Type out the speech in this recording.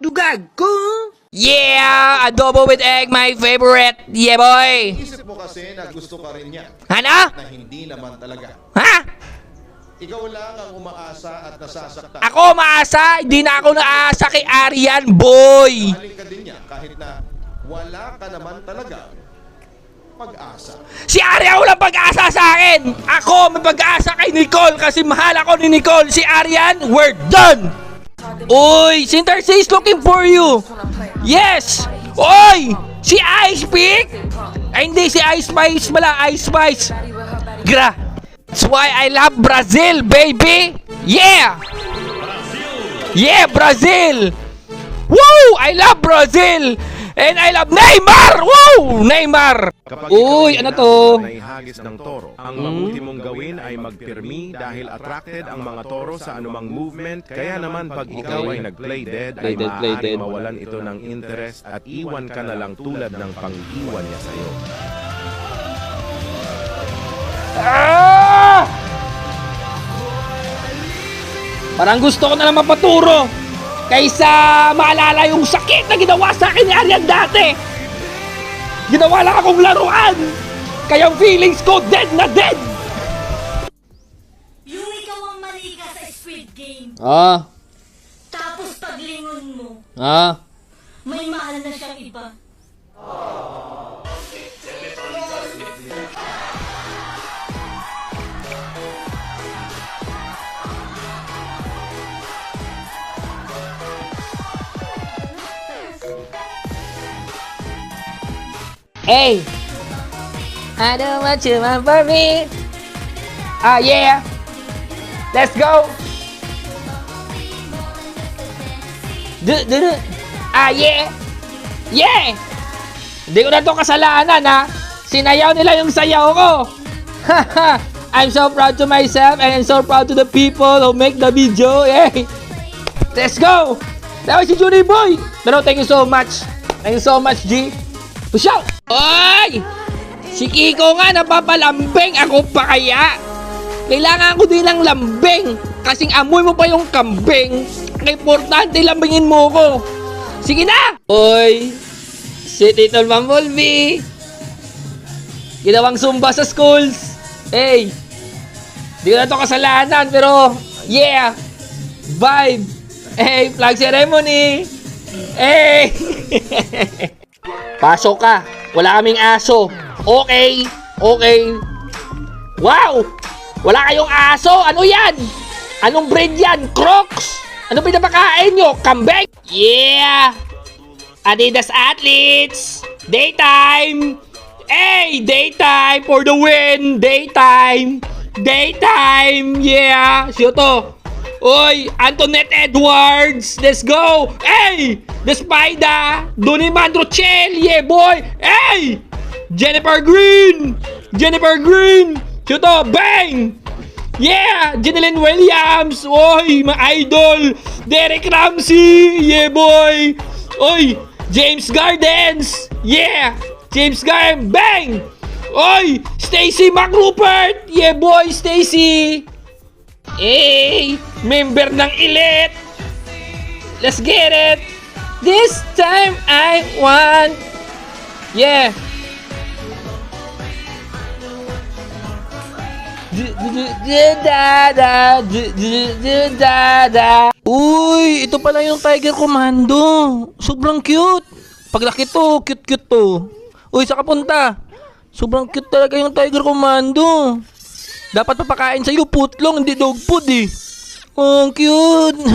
Dugag ko. Yeah! Adobo with egg, my favorite! Yeah, boy! Isip mo kasi na gusto ka rin niya. Ano? Na hindi naman talaga. Ha? Ikaw lang ang umaasa at nasasaktan. Ako maasa, hindi na ako naasa kay Arian, boy! Mahalin ka din niya kahit na wala ka naman talaga pag-asa. Si Arian walang pag-asa sa akin! Ako may pag-asa kay Nicole kasi mahal ako ni Nicole. Si Arian, we're done! Uy, Sintercy is looking for you! Yes! Oy! Si Ice Pick? Ay hindi, si Ice Spice pala, Ice Spice. That's why I love Brazil, baby! Yeah! Yeah, Brazil! Woo! I love Brazil! And I love Neymar! Woo! Neymar! Uy, ano to? Naihagis ng toro. Ang mabuti mong gawin ay magpirmi dahil attracted ang mga toro sa anumang movement. Kaya naman pag ikaw ay nag-play dead, ay maaaring mawalan ito ng interest at iwan ka na lang tulad ng pang-iwan niya sa'yo. Ah! Parang gusto ko na lang mapaturo kaysa maalala yung sakit na ginawa sa akin ni Arian dati. Ginawa lang akong laruan, kaya ang feelings ko dead na dead. Yung ikaw ang mali ka sa Squid Game. Tapos paglingon mo, may mahal na siyang iba. Hey, I don't want you want for me. Yeah. Let's go. Yeah. Yeah. Hindi ko na to kasalanan, ha. Sinayaw nila yung sayaw ko. I'm so proud to myself and I'm so proud to the people who make the video. Hey. Let's go. That was si Junie Boy. Pero thank you so much. Thank you so much, G. Push out! Oy! Si Kiko nga napapalambing, ako pa kaya? Kailangan ko din ng lambing, kasing amoy mo pa yung kambing. Importante lambingin mo ko. Sige na! Oy! Si Tito Mamolvi! Ginawang zumba sa schools. Hey! Di ko na to kasalanan, pero yeah! Vibe! Hey! Flag ceremony! Hey! Pasok ka. Wala kaming aso. Okay. Okay. Wow! Wala kayong aso. Ano yan? Anong breed yan? Crocs? Ano pinapakain nyo? Kambing? Yeah! Adidas Athletes! Daytime! Hey! Daytime for the win! Daytime! Daytime! Yeah! Sino to? Oy! Antoinette Edwards! Let's go! Hey! The Spider! Donnie Mandrochel! Yeah, boy! Hey! Jennifer Green! Jennifer Green! Sino? Bang! Yeah! Jeneline Williams! Oy! My idol! Derek Ramsey! Yeah, boy! Oy! James Gardens! Yeah! James Gardens! Bang! Oy! Stacy McRupert! Yeah, boy! Stacy! Hey! Member ng Elite! Let's get it! This time I want! Yeah! Uy! Ito pala yung Tiger Commando! Sobrang cute! Paglaki to, cute-cute to! Uy, saan ka punta? Sobrang cute talaga yung Tiger Commando! Dapat papakain sa'yo putlong, hindi dog food eh! Oh, cute!